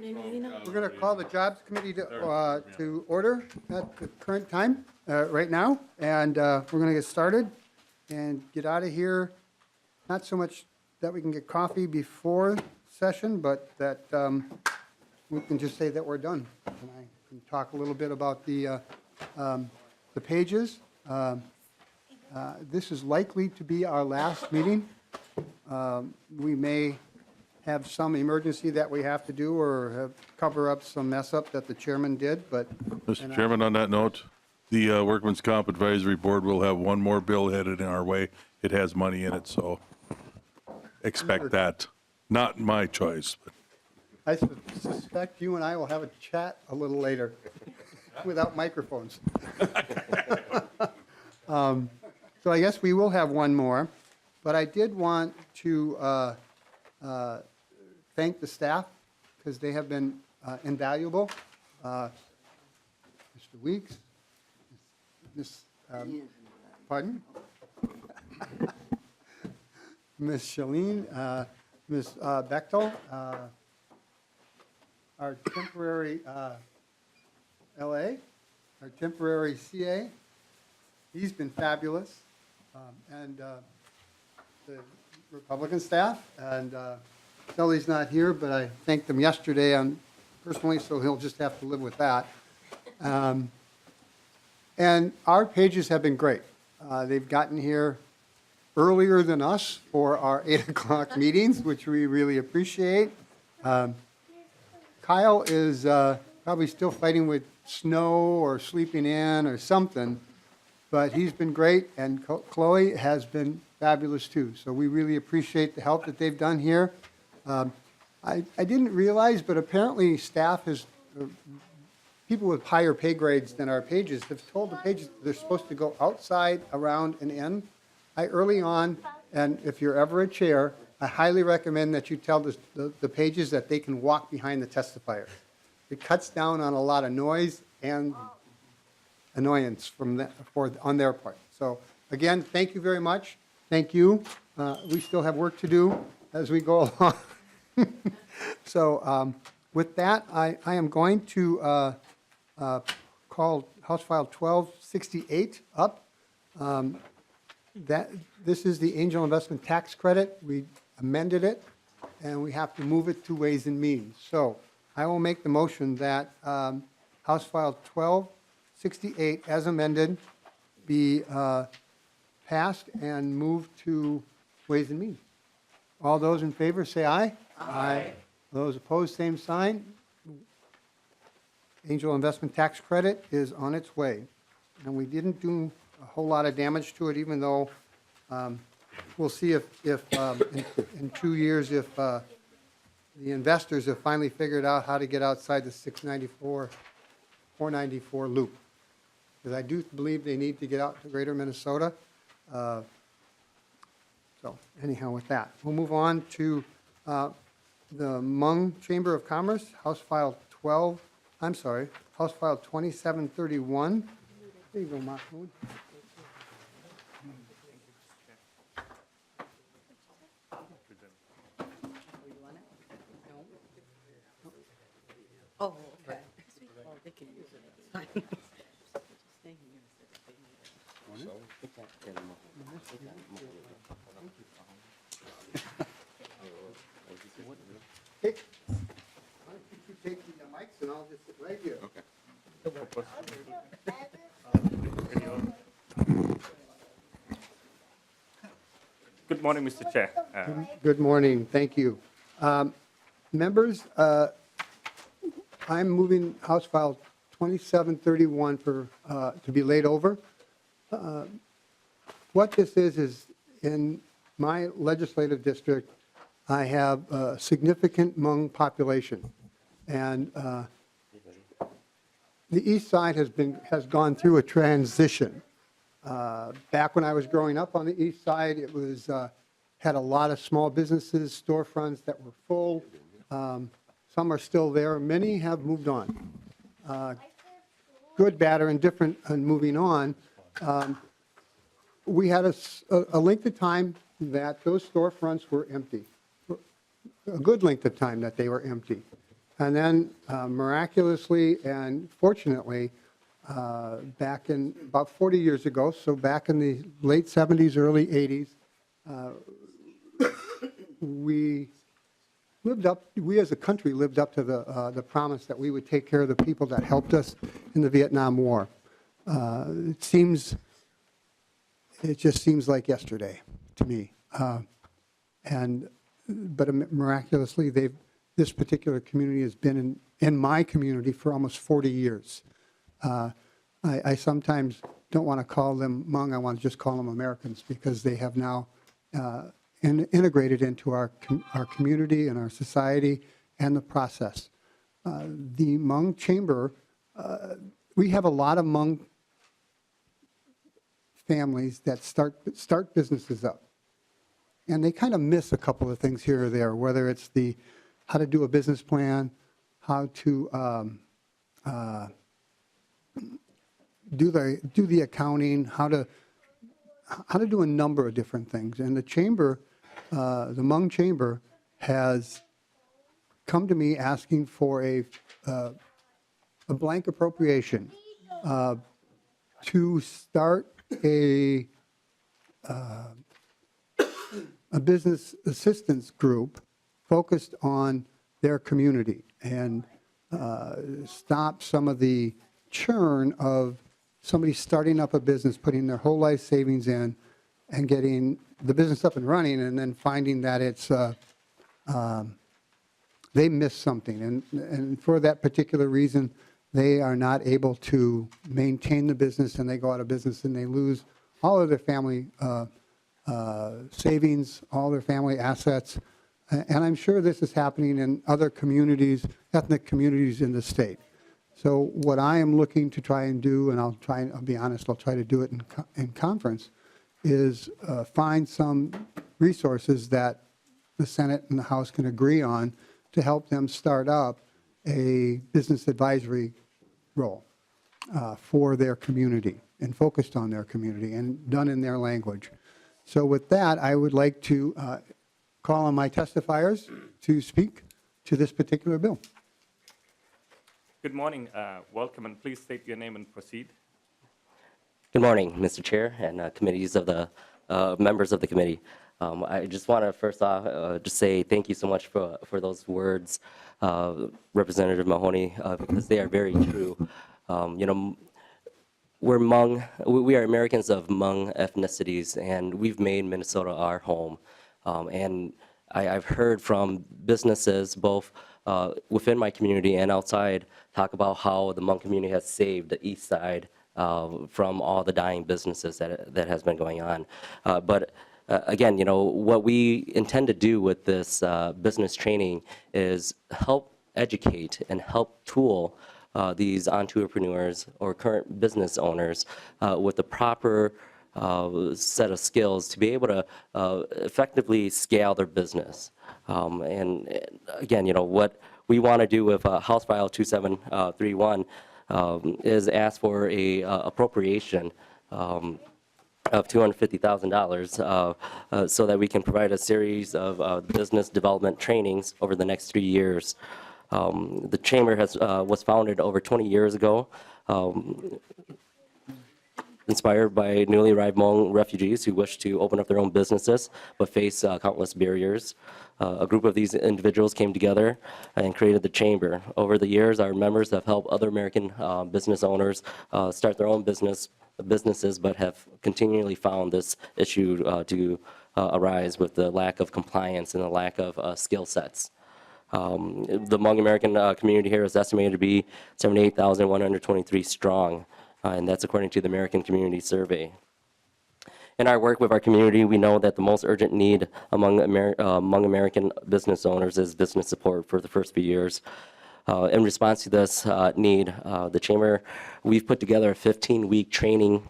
We're going to call the Jobs Committee to order at the current time, right now, and we're going to get started and get out of here. Not so much that we can get coffee before session, but that we can just say that we're done. And I can talk a little bit about the pages. This is likely to be our last meeting. We may have some emergency that we have to do or cover up some mess up that the chairman did, but. Mr. Chairman, on that note, the Workman's Comp Advisory Board will have one more bill headed in our way. It has money in it, so expect that. Not my choice, but. I suspect you and I will have a chat a little later without microphones. So I guess we will have one more, but I did want to thank the staff because they have been invaluable. Mr. Weeks, pardon? Ms. Shalene, Ms. Bechtel, our temporary LA, our temporary CA. He's been fabulous. And the Republican staff, and Kelly's not here, but I thanked him yesterday personally, so he'll just have to live with that. And our pages have been great. They've gotten here earlier than us for our 8 o'clock meetings, which we really appreciate. Kyle is probably still fighting with snow or sleeping in or something, but he's been great, and Chloe has been fabulous too. So we really appreciate the help that they've done here. I didn't realize, but apparently staff people with higher pay grades than our pages have told the pages they're supposed to go outside, around, and in. Early on, and if you're ever a chair, I highly recommend that you tell the pages that they can walk behind the testifier. It cuts down on a lot of noise and annoyance on their part. So again, thank you very much. Thank you. We still have work to do as we go along. So with that, I am going to call House File 1268 up. This is the Angel Investment Tax Credit. We amended it, and we have to move it to Ways and Means. So I will make the motion that House File 1268, as amended, be passed and moved to Ways and Means. All those in favor say aye. Aye. Those opposed, same sign. Angel Investment Tax Credit is on its way. And we didn't do a whole lot of damage to it, even though we'll see if in 2 years, if the investors have finally figured out how to get outside the 494 loop. Because I do believe they need to get out to greater Minnesota. So anyhow, with that, we'll move on to the Hmong Chamber of Commerce, House File 2731. There you go, Mahoney. Oh, okay. Well, they can use it. It's fine. Stay here. Why don't you take the mics and I'll just sit right here. Okay. Good morning, Mr. Chair. Good morning. Thank you. Members, I'm moving House File 2731 to be laid over. What this is in my legislative district, I have a significant Hmong population. And the east side has gone through a transition. Back when I was growing up on the east side, it was had a lot of small businesses, storefronts that were full. Some are still there. Many have moved on. Good, bad, or indifferent, and moving on. We had a length of time that those storefronts were empty. A good length of time that they were empty. And then miraculously and fortunately, back in about 40 years ago, so back in the late 70s, early 80s, we as a country lived up to the promise that we would take care of the people that helped us in the Vietnam War. It just seems like yesterday to me. But miraculously, this particular community has been in my community for almost 40 years. I sometimes don't want to call them Hmong, I want to just call them Americans because they have now integrated into our community and our society and the process. The Hmong Chamber, we have a lot of Hmong families that start businesses up. And they kind of miss a couple of things here or there, whether it's how to do a business plan, how to do the accounting, how to do a number of different things. And the chamber, the Hmong Chamber, has come to me asking for a blank appropriation to start a business assistance group focused on their community and stop some of the churn of somebody starting up a business, putting their whole life savings in and getting the business up and running and then finding that it's they missed something. And for that particular reason, they are not able to maintain the business and they go out of business and they lose all of their family savings, all their family assets. And I'm sure this is happening in other communities, ethnic communities in the state. So what I am looking to try and do, and I'll be honest, I'll try to do it in conference, is find some resources that the Senate and the House can agree on to help them start up a business advisory role for their community and focused on their community and done in their language. So with that, I would like to call on my testifiers to speak to this particular bill. Good morning. Welcome, and please state your name and proceed. Good morning, Mr. Chair and committees of the members of the committee. I just want to first off just say thank you so much for those words, Representative Mahoney, because they are very true. You know, we're Hmong, we are Americans of Hmong ethnicities, and we've made Minnesota our home. And I've heard from businesses, both within my community and outside, talk about how the Hmong community has saved the east side from all the dying businesses that has been going on. But again, you know, what we intend to do with this business training is help educate and help tool these entrepreneurs or current business owners with the proper set of skills to be able to effectively scale their business. And again, you know, what we want to do with House File 2731 is ask for a appropriation of $250,000 so that we can provide a series of business development trainings over the next 3 years. The Chamber was founded over 20 years ago, inspired by newly arrived Hmong refugees who wish to open up their own businesses but face countless barriers. A group of these individuals came together and created the Chamber. Over the years, our members have helped other American business owners start their own businesses, but have continually found this issue to arise with the lack of compliance and the lack of skill sets. The Hmong American community here is estimated to be 78,123 strong, and that's according to the American Community Survey. In our work with our community, we know that the most urgent need among American business owners is business support for the first few years. In response to this need, the Chamber, we've put together a 15-week training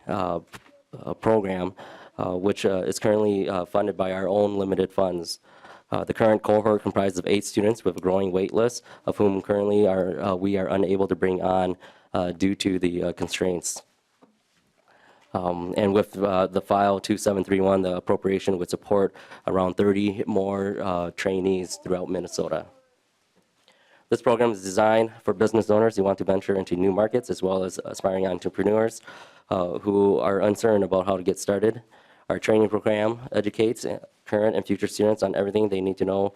program, which is currently funded by our own limited funds. The current cohort comprises of 8 students with a growing wait list, of whom currently we are unable to bring on due to the constraints. And with the File 2731, the appropriation would support around 30 more trainees throughout Minnesota. This program is designed for business owners who want to venture into new markets as well as aspiring entrepreneurs who are uncertain about how to get started. Our training program educates current and future students on everything they need to know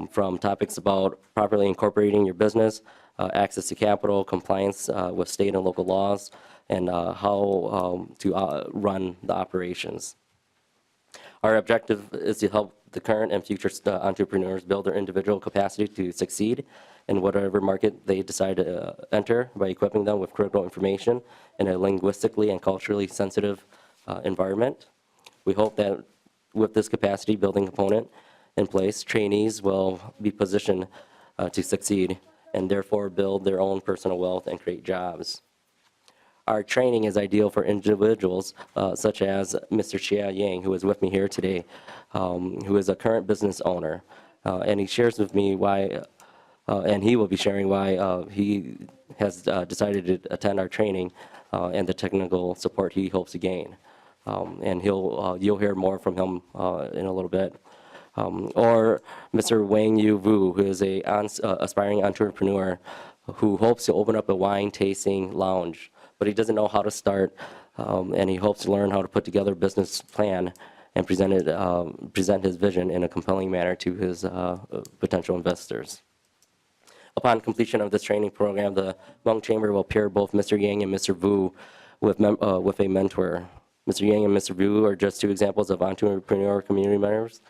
from topics about properly incorporating your business, access to capital, compliance with state and local laws, and how to run the operations. Our objective is to help the current and future entrepreneurs build their individual capacity to succeed in whatever market they decide to enter by equipping them with critical information in a linguistically and culturally sensitive environment. We hope that with this capacity building component in place, trainees will be positioned to succeed and therefore build their own personal wealth and create jobs. Our training is ideal for individuals such as Mr. Chia Yang, who is with me here today, who is a current business owner. And he shares with me why, and he will be sharing why he has decided to attend our training and the technical support he hopes to gain. And you'll hear more from him in a little bit. Or Mr. Wang Yu Vu, who is a aspiring entrepreneur who hopes to open up a wine tasting lounge, but he doesn't know how to start, and he hopes to learn how to put together a business plan and present his vision in a compelling manner to his potential investors. Upon completion of this training program, the Hmong Chamber will pair both Mr. Yang and Mr. Vu with a mentor. Mr. Yang and Mr. Vu are just two examples of entrepreneur community members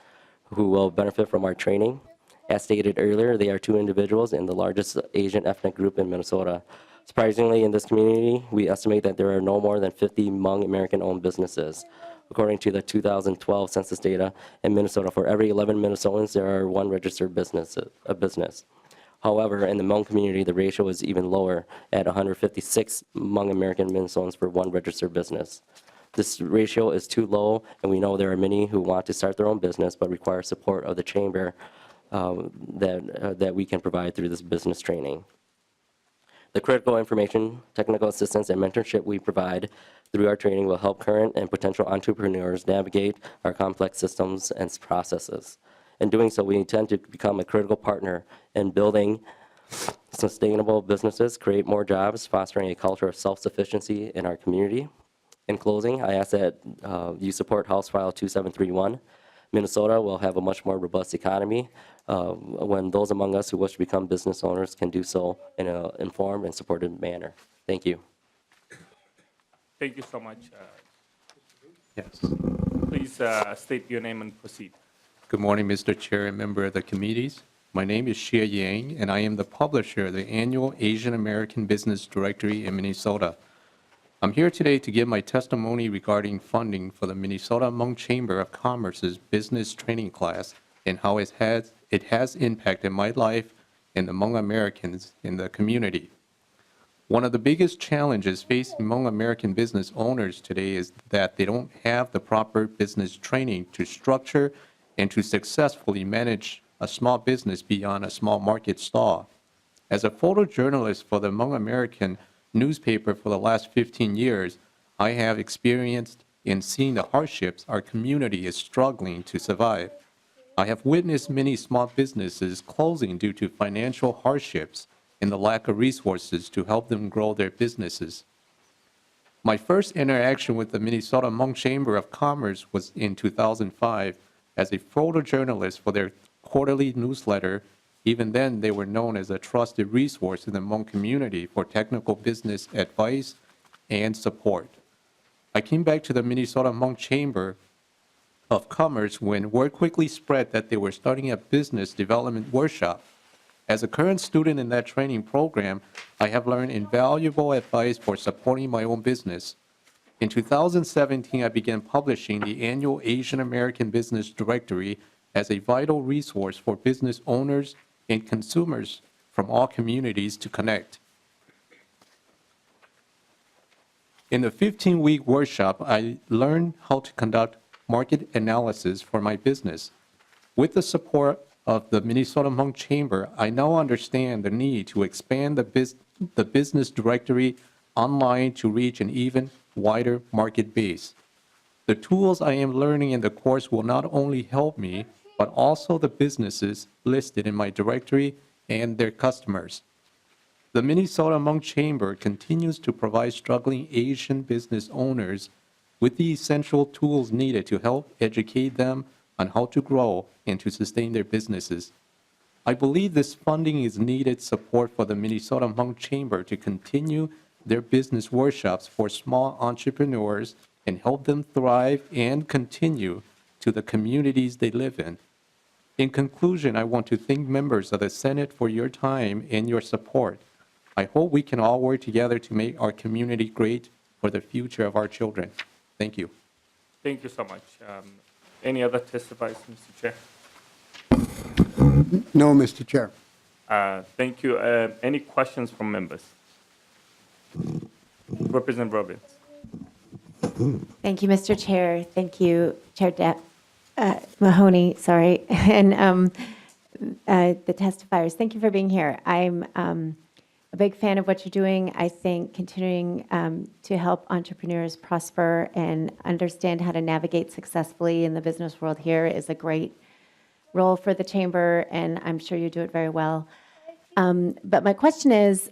who will benefit from our training. As stated earlier, they are two individuals in the largest Asian ethnic group in Minnesota. Surprisingly, in this community, we estimate that there are no more than 50 Hmong American-owned businesses. According to the 2012 census data, in Minnesota, for every 11 Minnesotans, there are one registered business. However, in the Hmong community, the ratio is even lower at 156 Hmong American Minnesotans for one registered business. This ratio is too low, and we know there are many who want to start their own business but require support of the chamber that we can provide through this business training. The critical information, technical assistance, and mentorship we provide through our training will help current and potential entrepreneurs navigate our complex systems and processes. In doing so, we intend to become a critical partner in building sustainable businesses, create more jobs, fostering a culture of self-sufficiency in our community. In closing, I ask that you support House File 2731. Minnesota will have a much more robust economy when those among us who wish to become business owners can do so in an informed and supported manner. Thank you. Thank you so much. Yes. Please state your name and proceed. Good morning, Mr. Chair and member of the committees. My name is Xie Yang, and I am the publisher of the annual Asian American Business Directory in Minnesota. I'm here today to give my testimony regarding funding for the Minnesota Hmong Chamber of Commerce's business training class and how it has impacted my life and the Hmong Americans in the community. One of the biggest challenges facing Hmong American business owners today is that they don't have the proper business training to structure and to successfully manage a small business beyond a small market stall. As a photojournalist for the Hmong American newspaper for the last 15 years, I have experienced in seeing the hardships our community is struggling to survive. I have witnessed many small businesses closing due to financial hardships and the lack of resources to help them grow their businesses. My first interaction with the Minnesota Hmong Chamber of Commerce was in 2005 as a photojournalist for their quarterly newsletter. Even then, they were known as a trusted resource in the Hmong community for technical business advice and support. I came back to the Minnesota Hmong Chamber of Commerce when word quickly spread that they were starting a business development workshop. As a current student in that training program, I have learned invaluable advice for supporting my own business. In 2017, I began publishing the annual Asian American Business Directory as a vital resource for business owners and consumers from all communities to connect. In the 15-week workshop, I learned how to conduct market analysis for my business. With the support of the Minnesota Hmong Chamber, I now understand the need to expand the business directory online to reach an even wider market base. The tools I am learning in the course will not only help me, but also the businesses listed in my directory and their customers. The Minnesota Hmong Chamber continues to provide struggling Asian business owners with the essential tools needed to help educate them on how to grow and to sustain their businesses. I believe this funding is needed support for the Minnesota Hmong Chamber to continue their business workshops for small entrepreneurs and help them thrive and continue to the communities they live in. In conclusion, I want to thank members of the Senate for your time and your support. I hope we can all work together to make our community great for the future of our children. Thank you. Thank you so much. Any other testifiers, Mr. Chair? No, Mr. Chair. Thank you. Any questions from members? Representative Robbins. Thank you, Mr. Chair. Thank you, Mahoney, sorry, and the testifiers. Thank you for being here. I'm a big fan of what you're doing. I think continuing to help entrepreneurs prosper and understand how to navigate successfully in the business world here is a great role for the chamber, and I'm sure you do it very well. But my question is,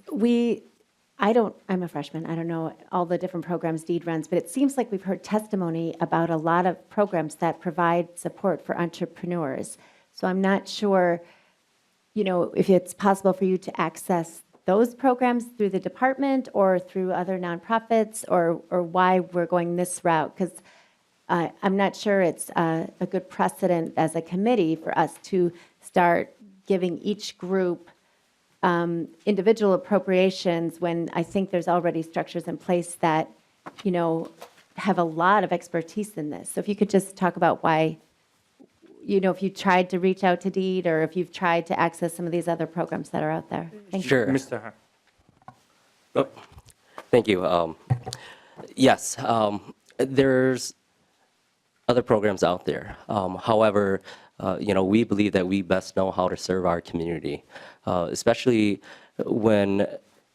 I'm a freshman. I don't know all the different programs DEED runs, but it seems like we've heard testimony about a lot of programs that provide support for entrepreneurs. So I'm not sure, if it's possible for you to access those programs through the department or through other nonprofits, or why we're going this route, because I'm not sure it's a good precedent as a committee for us to start giving each group individual appropriations when I think there's already structures in place that, have a lot of expertise in this. So if you could just talk about why, if you tried to reach out to DEED or if you've tried to access some of these other programs that are out there. Thank you. Sure. Mr. Han. Thank you. Yes, there's other programs out there. However, we believe that we best know how to serve our community, especially when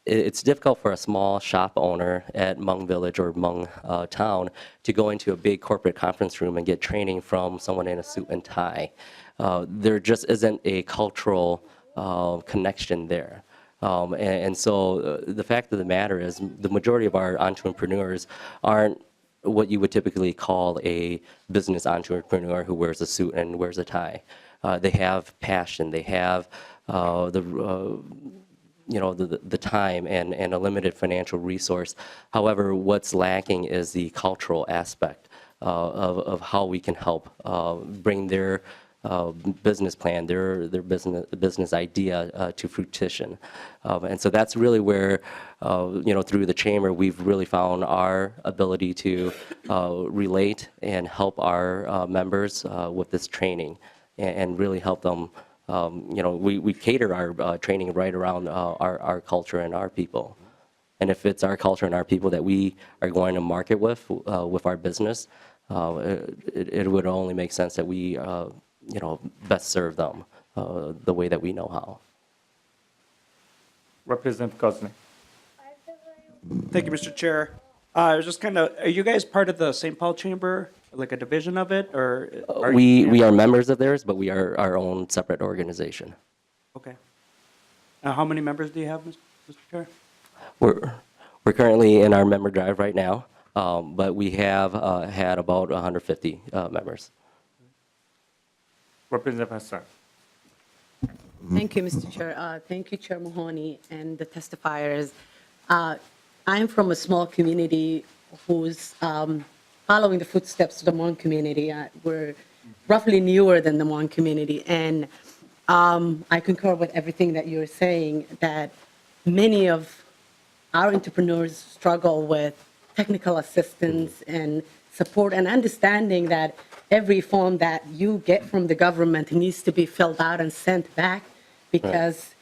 it's difficult for a small shop owner at Hmong Village or Hmong Town to go into a big corporate conference room and get training from someone in a suit and tie. There just isn't a cultural connection there. And so the fact of the matter is the majority of our entrepreneurs aren't what you would typically call a business entrepreneur who wears a suit and wears a tie. They have passion. They have the time and a limited financial resource. However, what's lacking is the cultural aspect of how we can help bring their business plan, their business idea to fruition. And so that's really where, through the chamber, we've really found our ability to relate and help our members with this training and really help them. We cater our training right around our culture and our people. And if it's our culture and our people that we are going to market with our business, it would only make sense that we best serve them the way that we know how. Representative Cosney. Thank you, Mr. Chair. I was just are you guys part of the St. Paul Chamber, like a division of it, or? We are members of theirs, but we are our own separate organization. Okay. How many members do you have, Mr. Chair? We're currently in our member drive right now, but we have had about 150 members. Representative Hassan. Thank you, Mr. Chair. Thank you, Chair Mahoney and the testifiers. I'm from a small community who's following the footsteps of the Hmong community. We're roughly newer than the Hmong community, and I concur with everything that you're saying, that many of our entrepreneurs struggle with technical assistance and support and understanding that every form that you get from the government needs to be filled out and sent back, because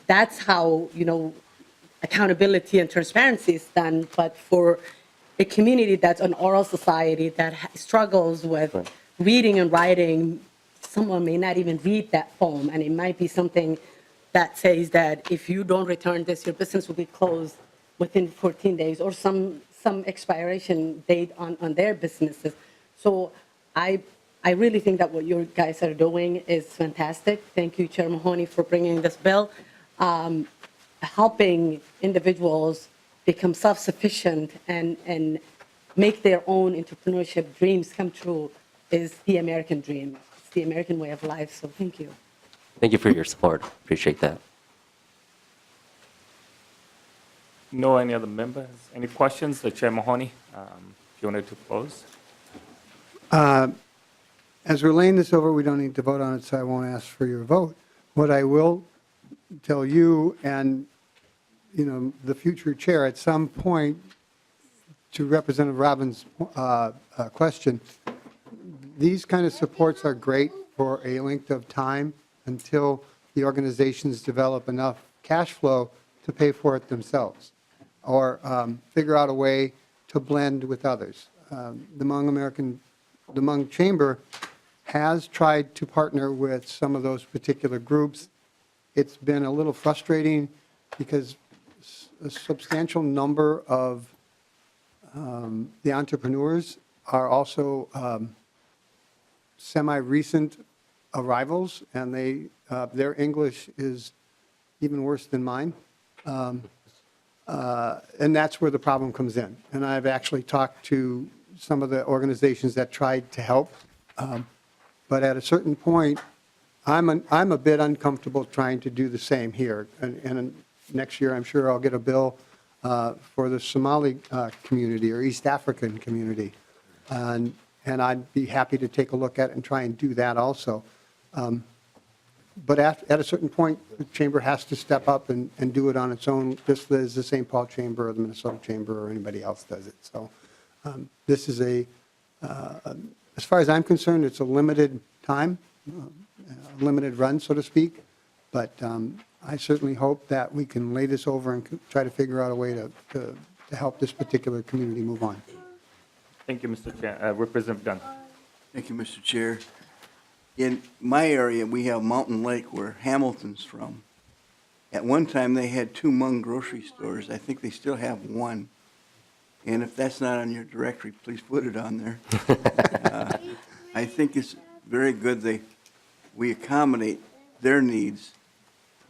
that's how, accountability and transparency is done. But for a community that's an oral society that struggles with reading and writing, someone may not even read that form, and it might be something that says that if you don't return this, your business will be closed within 14 days, or some expiration date on their businesses. So I I really think that what you guys are doing is fantastic. Thank you, Chair Mahoney, for bringing this bill. Helping individuals become self-sufficient and make their own entrepreneurship dreams come true is the American dream. It's the American way of life, so thank you. Thank you for your support. Appreciate that. No any other members? Any questions? The Chair Mahoney, if you wanted to close. As we're laying this over, we don't need to vote on it, so I won't ask for your vote. What I will tell you and, the future chair, at some point, to Representative Robbins' question, these kind of supports are great for a length of time until the organizations develop enough cash flow to pay for it themselves or figure out a way to blend with others. The Hmong Chamber has tried to partner with some of those particular groups. It's been a little frustrating because a substantial number of the entrepreneurs are also semi-recent arrivals, and their English is even worse than mine. And that's where the problem comes in. And I've actually talked to some of the organizations that tried to help. But at a certain point, I'm a bit uncomfortable trying to do the same here. And next year, I'm sure I'll get a bill for the Somali community or East African community. And I'd be happy to take a look at it and try and do that also. But at a certain point, the chamber has to step up and do it on its own, just as the St. Paul Chamber or the Minnesota Chamber or anybody else does it. So this is as far as I'm concerned, it's a limited time, a limited run, so to speak. But I certainly hope that we can lay this over and try to figure out a way to help this particular community move on. Thank you, Mr. Chair. Representative Gunn. Thank you, Mr. Chair. In my area, we have Mountain Lake, where Hamilton's from. At one time, they had 2 Hmong grocery stores. I think they still have 1. And if that's not on your directory, please put it on there. I think it's very good we accommodate their needs,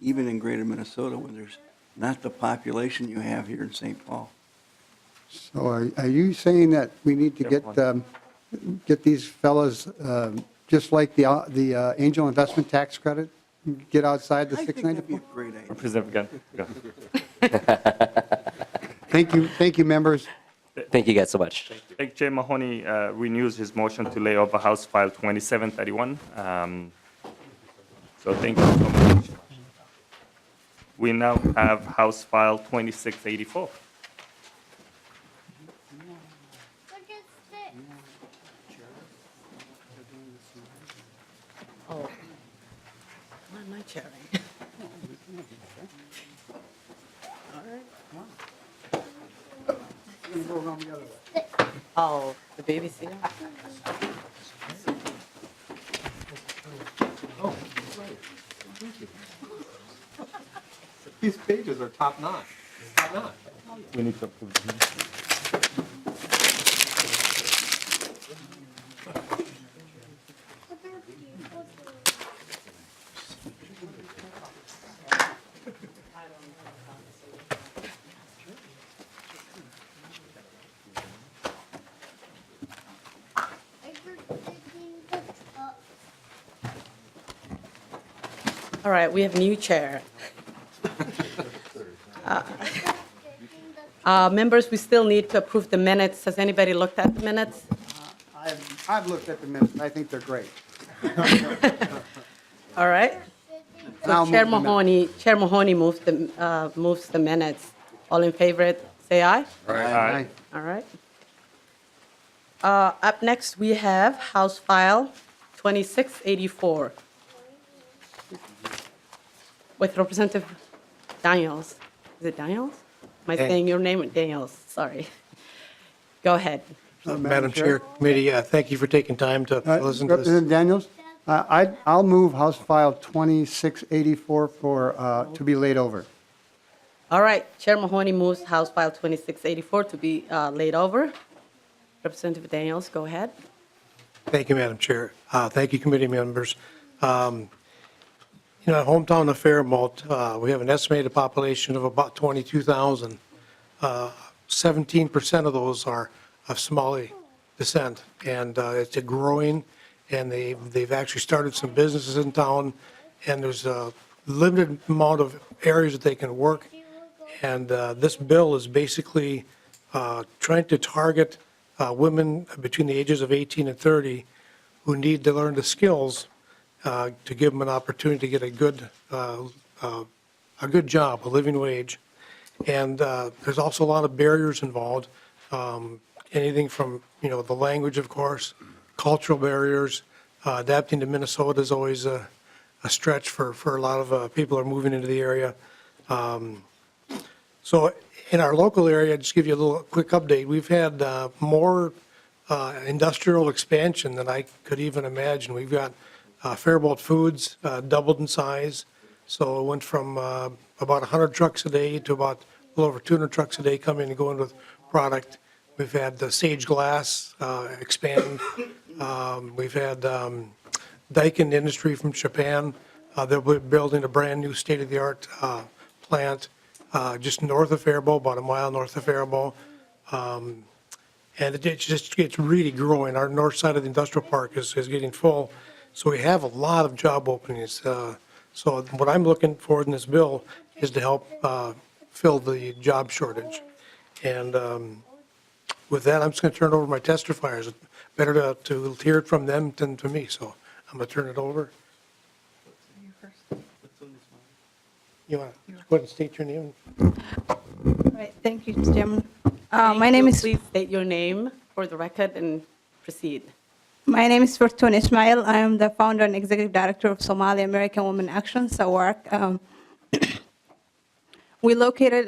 even in greater Minnesota, when there's not the population you have here in St. Paul. So are you saying that we need to get these fellas, just like the angel investment tax credit, get outside the I think that'd be 694? a great idea. Representative Gunn. Thank you, members. Thank you guys so much. Thank Chair Mahoney renews his motion to lay over House File 2731. So thank you so much. We now have House File 2684. Oh, what am I chairing? Oh, the babysitter? These pages are top notch. Top notch. We need to approve the minutes. All right, we have new chair. Members, we still need to approve the minutes. Has anybody looked at the minutes? I've looked at the minutes. I think they're great. All right. I'll So Chair move the minutes. Mahoney moves the minutes. All in favor, say aye. Aye. All right. Up next, we have House File 2684 with Representative Daniels. Is it Daniels? Am I saying your name? Daniels, sorry. Go ahead. Madam Chair, Committee, thank you for taking time to listen to this. Representative Daniels, I'll move House File 2684 to be laid over. All right, Chair Mahoney moves House File 2684 to be laid over. Representative Daniels, go ahead. Thank you, Madam Chair. Thank you, committee members. Hometown of Fairmont, we have an estimated population of about 22,000. 17% of those are of Somali descent, and it's a growing, and they've actually started some businesses in town, and there's a limited amount of areas that they can work. And this bill is basically trying to target women between the ages of 18 and 30 who need to learn the skills to give them an opportunity to get a good job, a living wage. And there's also a lot of barriers involved, anything from, the language, of course, cultural barriers. Adapting to Minnesota is always a stretch for a lot of people who are moving into the area. So in our local area, just give you a little quick update. We've had more industrial expansion than I could even imagine. We've got Faribault Foods doubled in size. So it went from about 100 trucks a day to about a little over 200 trucks a day coming and going with product. We've had the Sage Glass expand. We've had Daikin Industry from Japan. They're building a brand new state-of-the-art plant just north of Faribault, about a mile north of Faribault. And it's really growing. Our north side of the industrial park is getting full. So we have a lot of job openings. So what I'm looking for in this bill is to help fill the job shortage. And with that, I'm just going to turn it over to my testifiers. It's better to hear it from them than to me. So I'm going to turn it over. You want to go ahead and state your name? All right, thank you, Mr. Chairman. My name is Please state your name for the record and proceed. Fortune Ismail. I am the founder and executive director of Somali American Women Action, SAWARC. We're located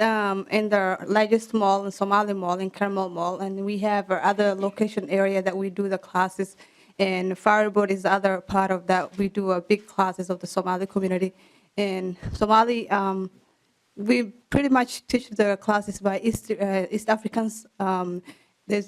in the largest mall, in Somali Mall, in Carmel Mall, and we have our other location area that we do the classes. And Faribault is the other part of that. We do big classes of the Somali community. In Somali, we pretty much teach the classes by East Africans. There's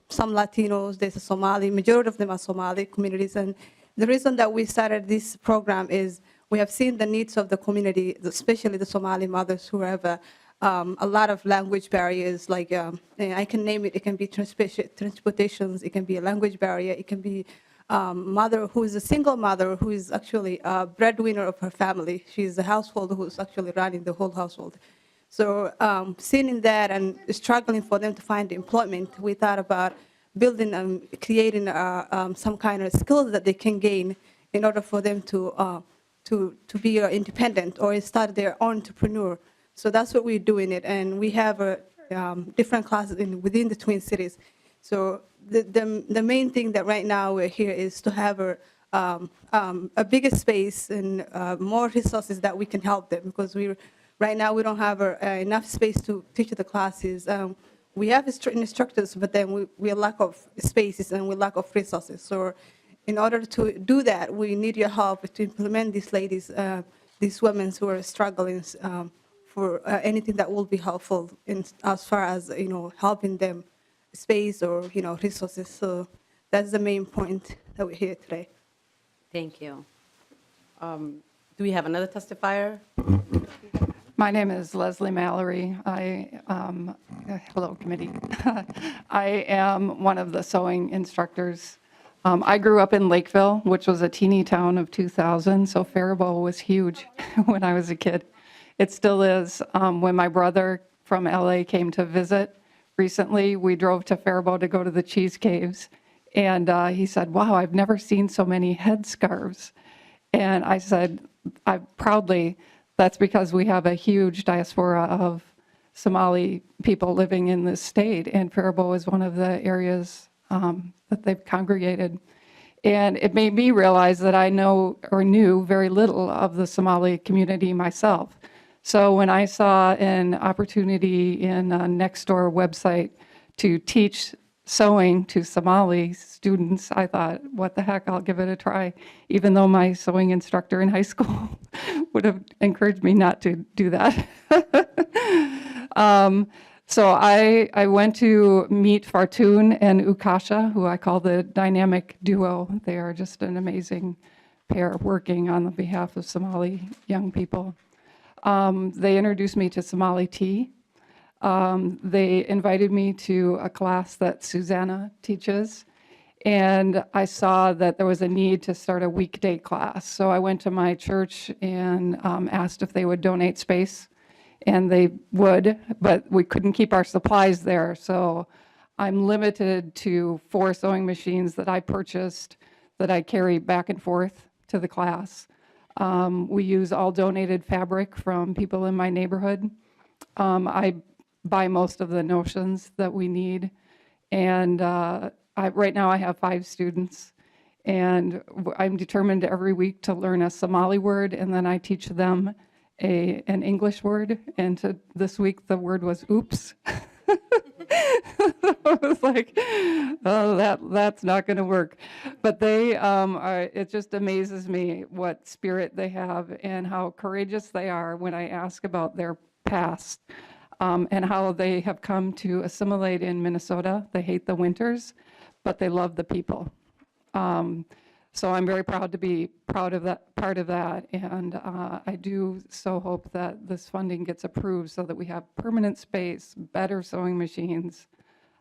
some Latinos, there's a Somali, majority of them are Somali communities. And the reason that we started this program is we have seen the needs of the community, especially the Somali mothers who have a lot of language barriers, like I can name it. It can be transportations, it can be a language barrier, it can be mother who is a single mother who is actually a breadwinner of her family. She's the household who's actually running the whole household. So seeing that and struggling for them to find employment, we thought about building and creating some kind of skills that they can gain in order for them to be independent or start their own entrepreneur. So that's what we're doing it, and we have different classes within the Twin Cities. So the main thing that right now we're here is to have a bigger space and more resources that we can help them, because right now we don't have enough space to teach the classes. We have instructors, but then we lack of spaces and we lack of resources. So in order to do that, we need your help to implement these ladies, these women who are struggling for anything that will be helpful as far as helping them space or resources. So that's the main point that we're here today. Thank you. Do we have another testifier? My name is Leslie Mallory. Hello, committee. I am one of the sewing instructors. I grew up in Lakeville, which was a teeny town of 2,000, so Faribault was huge when I was a kid. It still is. When my brother from LA came to visit recently, we drove to Faribault to go to the cheese caves, and he said, "Wow, I've never seen so many headscarves." And I said, proudly, that's because we have a huge diaspora of Somali people living in this state, and Faribault is one of the areas that they've congregated. And it made me realize that I know or knew very little of the Somali community myself. So when I saw an opportunity in a Nextdoor website to teach sewing to Somali students, I thought, what the heck, I'll give it a try, even though my sewing instructor in high school would have encouraged me not to do that. So I went to meet Fartoon and Ukasha, who I call the dynamic duo. They are just an amazing pair working on the behalf of Somali young people. They introduced me to Somali tea. They invited me to a class that Susanna teaches, and I saw that there was a need to start a weekday class. So I went to my church and asked if they would donate space, and they would, but we couldn't keep our supplies there. So I'm limited to 4 sewing machines that I purchased that I carry back and forth to the class. We use all donated fabric from people in my neighborhood. I buy most of the notions that we need. And right now I have 5 students. And I'm determined every week to learn a Somali word, and then I teach them an English word. And this week the word was oops. I was like, oh, that's not going to work. But they it just amazes me what spirit they have and how courageous they are when I ask about their past, and how they have come to assimilate in Minnesota. They hate the winters, but they love the people. So I'm very proud to be part of that, and I do so hope that this funding gets approved so that we have permanent space, better sewing machines,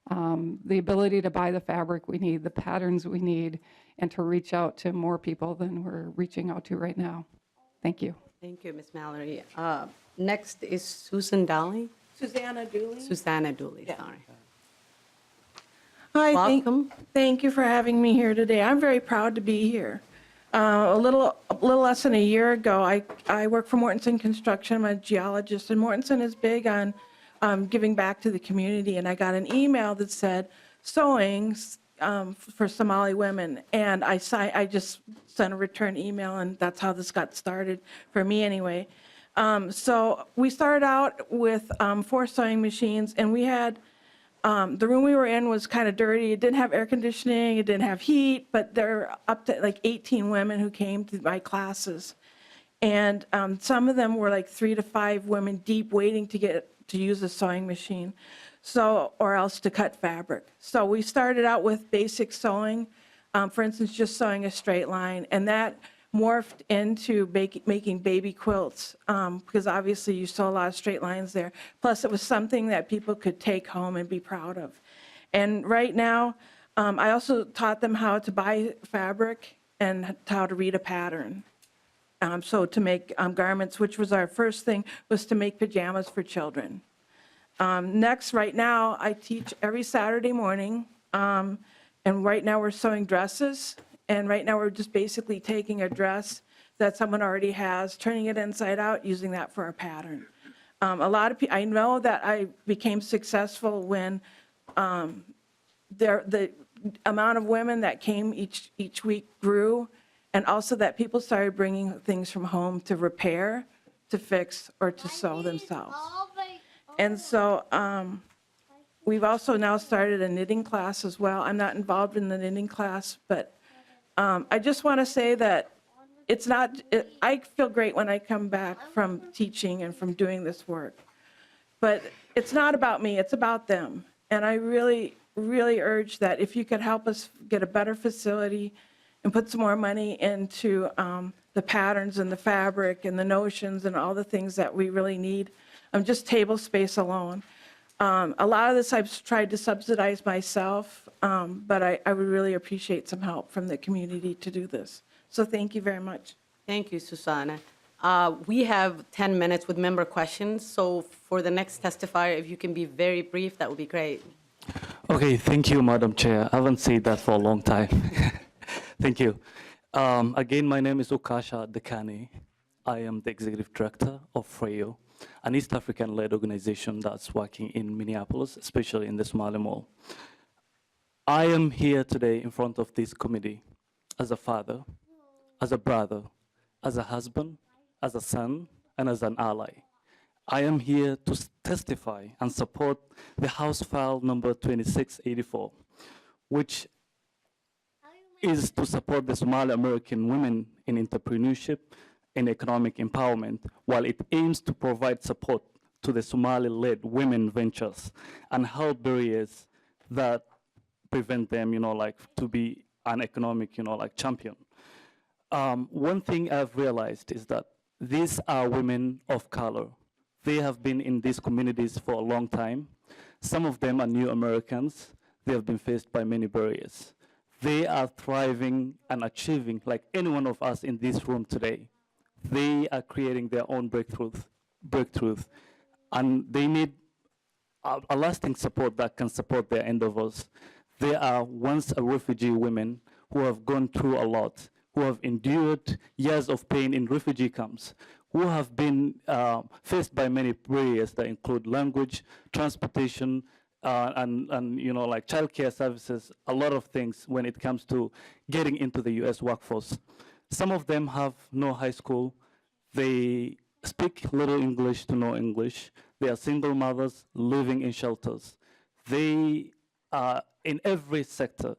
the ability to buy the fabric we need, the patterns we need, and to reach out to more people than we're reaching out to right now. Thank you. Thank you, Ms. Mallory. Next is Susan Dooley. Susanna Dooley. Susanna Dooley, Yeah. sorry. Hi, Welcome. thank you for having me here today. I'm very proud to be here. A little less than a year ago, I work for Mortensen Construction. I'm a geologist, and Mortensen is big on giving back to the community. And I got an email that said sewing for Somali women, and I just sent a return email, and that's how this got started for me anyway. So we started out with 4 sewing machines, and we had the room we were in was kind of dirty. It didn't have air conditioning. It didn't have heat, but there were up to like 18 women who came to my classes. And some of them were like 3 to 5 women deep waiting to use a sewing machine, or else to cut fabric. So we started out with basic sewing, for instance, just sewing a straight line, and that morphed into making baby quilts, because obviously you saw a lot of straight lines there. Plus, it was something that people could take home and be proud of. And right now, I also taught them how to buy fabric and how to read a pattern. So to make garments, which was our first thing, was to make pajamas for children. Next, right now, I teach every Saturday morning, and right now we're sewing dresses. And right now, we're just basically taking a dress that someone already has, turning it inside out, using that for a pattern. A lot of people, I know that I became successful when the amount of women that came each week grew, and also that people started bringing things from home to repair, to fix, or to sew themselves. And so we've also now started a knitting class as well. I'm not involved in the knitting class, but I just want to say that I feel great when I come back from teaching and from doing this work. But it's not about me, it's about them. And I really, really urge that if you could help us get a better facility and put some more money into the patterns and the fabric and the notions and all the things that we really need, just table space alone. A lot of this I've tried to subsidize myself, but I would really appreciate some help from the community to do this. So thank you very much. Thank you, Susanna. We have 10 minutes with member questions, so for the next testifier, if you can be very brief, that would be great. Okay, thank you, Madam Chair. I haven't said that for a long time. Thank you. Again, my name is Ukasha Dekani. I am the Executive Director of FREO, an East African-led organization that's working in Minneapolis, especially in the Somali Mall. I am here today in front of this committee as a father, as a brother, as a husband, as a son, and as an ally. I am here to testify and support the House File number 2684, which is to support the Somali American women in entrepreneurship and economic empowerment, while it aims to provide support to the Somali-led women ventures and help barriers that prevent them, like to be an economic, like champion. One thing I've realized is that these are women of color. They have been in these communities for a long time. Some of them are new Americans. They have been faced by many barriers. They are thriving and achieving like any one of us in this room today. They are creating their own breakthroughs, and they need a lasting support that can support their endeavors. They are once a refugee women who have gone through a lot, who have endured years of pain in refugee camps, who have been faced by many barriers that include language, transportation, and like childcare services, a lot of things when it comes to getting into the U.S. workforce. Some of them have no high school. They speak little English to no English. They are single mothers living in shelters. They are in every sector.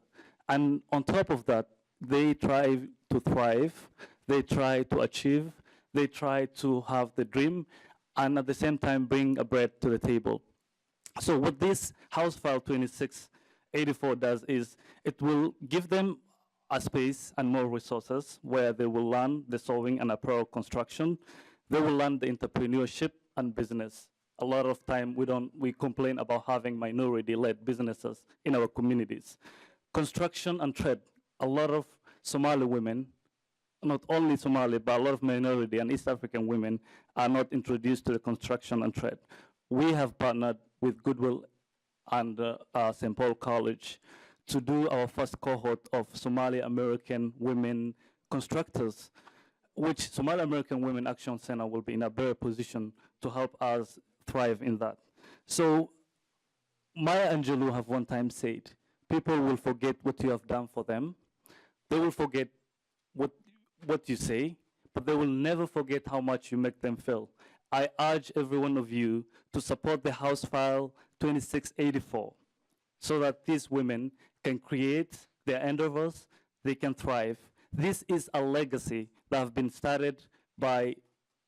And on top of that, they try to thrive. They try to achieve. They try to have the dream and at the same time bring a bread to the table. So what this House File 2684 does is it will give them a space and more resources where they will learn the sewing and apparel construction. They will learn the entrepreneurship and business. A lot of time we complain about having minority-led businesses in our communities. Construction and trade. A lot of Somali women, not only Somali, but a lot of minority and East African women are not introduced to the construction and trade. We have partnered with Goodwill and St. Paul College to do our first cohort of Somali American women constructors, which Somali American Women Action Center will be in a better position to help us thrive in that. So Maya Angelou have one time said, people will forget what you have done for them. They will forget what you say, but they will never forget how much you make them feel. I urge every one of you to support the House File 2684 so that these women can create their endeavors, they can thrive. This is a legacy that has been started by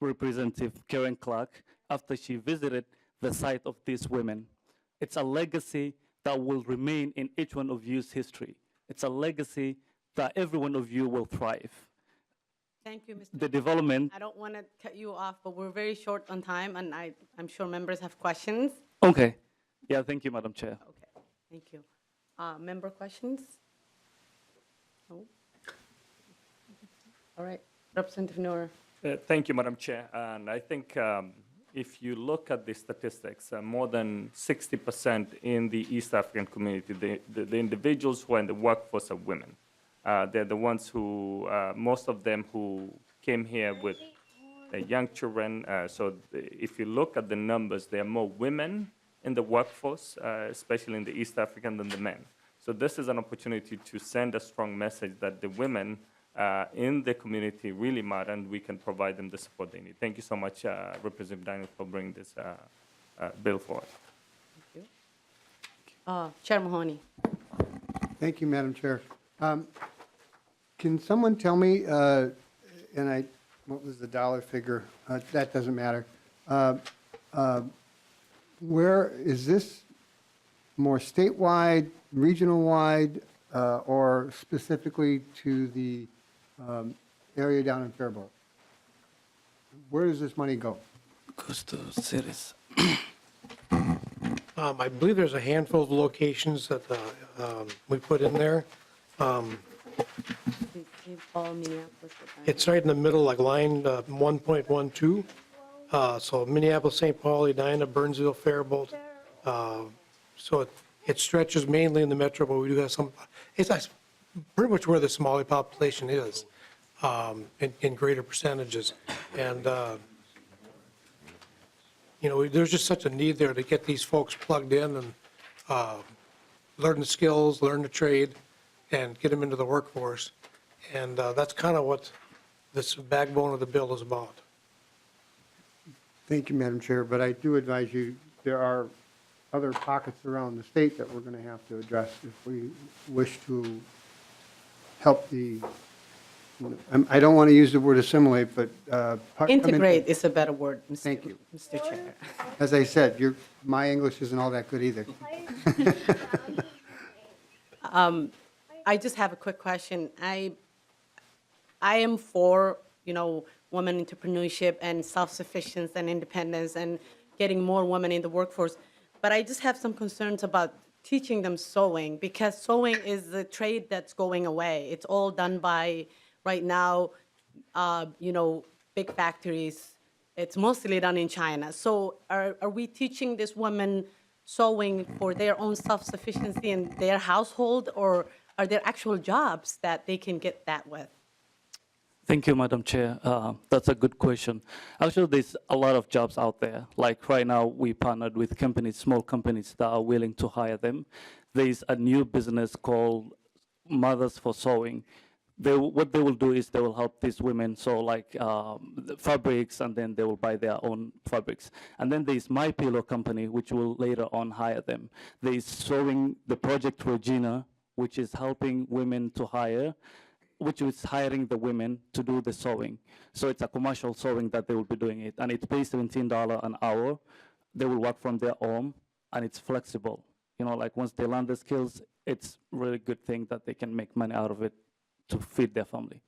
Representative Karen Clark after she visited the site of these women. It's a legacy that will remain in each one of you's history. It's a legacy that every one of you will thrive. Thank you, Mr. The development. I don't want to cut you off, but we're very short on time, and I'm sure members have questions. Okay. Yeah, thank you, Madam Chair. Okay, thank you. Member questions? No? All right, Representative Noor. Thank you, Madam Chair. And I think if you look at the statistics, more than 60% in the East African community, the individuals who are in the workforce are women. They're the ones who, most of them who came here with young children. So if you look at the numbers, there are more women in the workforce, especially in the East African, than the men. So this is an opportunity to send a strong message that the women in the community really matter, and we can provide them the support they need. Thank you so much, Representative Daniel, for bringing this bill forward. Thank you. Chair Mahoney. Thank you, Madam Chair. Can someone tell me, what was the dollar figure? That doesn't matter. Where is this more statewide, regional-wide, or specifically to the area down in Faribault? Where does this money go? Goes to cities. I believe there's a handful of locations that we put in there. St. Paul, Minneapolis. It's right in the middle, like line 1.12. So Minneapolis, St. Paul, Edina, Burnsville, Faribault. So it stretches mainly in the metro, but we do have some. It's pretty much where the Somali population is in greater percentages. And, there's just such a need there to get these folks plugged in and learn the skills, learn the trade, and get them into the workforce. And that's kind of what this backbone of the bill is about. Thank you, Madam Chair, but I do advise you, there are other pockets around the state that we're going to have to address if we wish to help the I don't want to use the word assimilate, but. come in- Integrate is a better word, Thank you. Mr. Chair. As I said, my English isn't all that good either. I just have a quick question. I am for, women entrepreneurship and self-sufficiency and independence and getting more women in the workforce. But I just have some concerns about teaching them sewing, because sewing is the trade that's going away. It's all done by, right now, big factories. It's mostly done in China. So are we teaching these women sewing for their own self-sufficiency in their household, or are there actual jobs that they can get that with? Thank you, Madam Chair. That's a good question. Actually, there's a lot of jobs out there. Like right now, we partnered with companies, small companies that are willing to hire them. There's a new business called Mothers for Sewing. What they will do is they will help these women sew like fabrics, and then they will buy their own fabrics. And then there's My Pillow company, which will later on hire them. There's sewing, the Project Regina, which is helping women to hire, which is hiring the women to do the sewing. So it's a commercial sewing that they will be doing it. And it pays $17 an hour. They will work from their home, and it's flexible. Like once they learn the skills, it's really good thing that they can make money out of it to feed their family.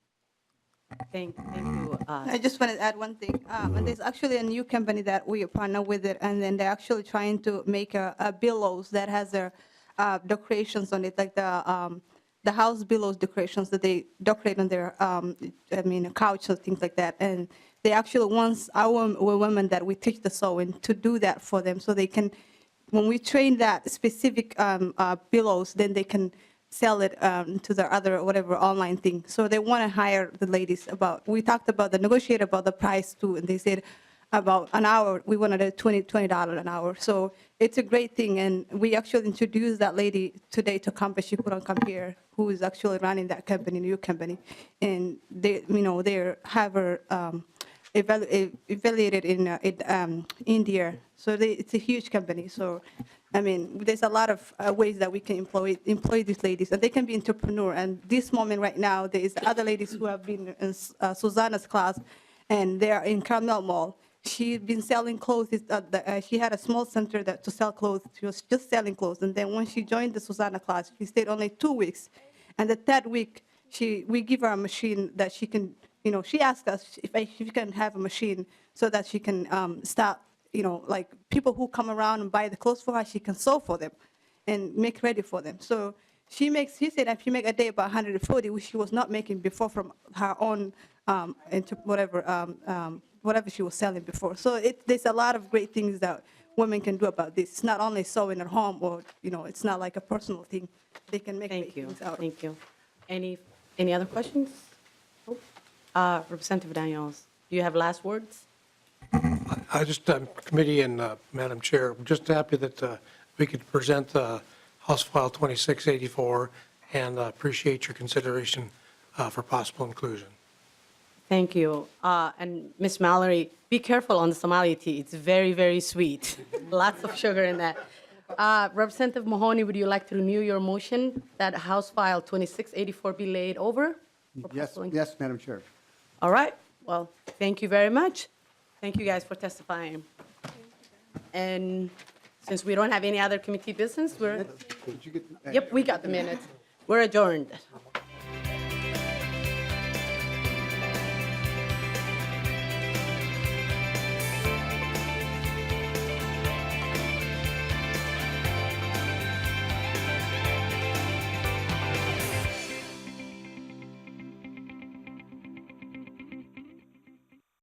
Thank you. I just wanted to add one thing. And there's actually a new company that we partner with it, and then they're actually trying to make a billows that has their decorations on it, like the house billows decorations that they decorate on their, couch or things like that. And they actually want our women that we teach the sewing to do that for them, so they can, when we train that specific billows, then they can sell it to their other whatever online thing. So they want to hire the ladies. We talked about negotiate about the price too, and they said about an hour, we wanted a $20 an hour. So it's a great thing, and we actually introduced that lady today to campus. She put on come here, who is actually running that company, new company, and they have her evaluated in India. So it's a huge company. So there's a lot of ways that we can employ these ladies, and they can be entrepreneur. And this moment right now, there is other ladies who have been in Susanna's class, and they're in Carmel Mall. She's been selling clothes. She had a small center to sell clothes. She was just selling clothes. And then when she joined the Susanna class, she stayed only 2 weeks. And the third week, we give her a machine that she can, she asked us if she can have a machine so that she can start, like people who come around and buy the clothes for her, she can sew for them and make ready for them. So she said that she make a day about 140, which she was not making before from her own whatever she was selling before. So there's a lot of great things that women can do about this. It's not only sewing at home, or it's not like a personal thing. They can make things out. Thank you. Any other questions? Representative Daniels, do you have last words? I just, committee and Madam Chair, I'm just happy that we could present House File 2684, and appreciate your consideration for possible inclusion. Thank you. And Ms. Mallory, be careful on the Somali tea. It's very, very sweet. Lots of sugar in that. Representative Mahoney, would you like to renew your motion that House File 2684 be laid over? Yes, Madam Chair. All right. Well, thank you very much. Thank you guys for testifying. And since we don't have any other committee business, Did you get? Yep, we got the minutes. We're adjourned.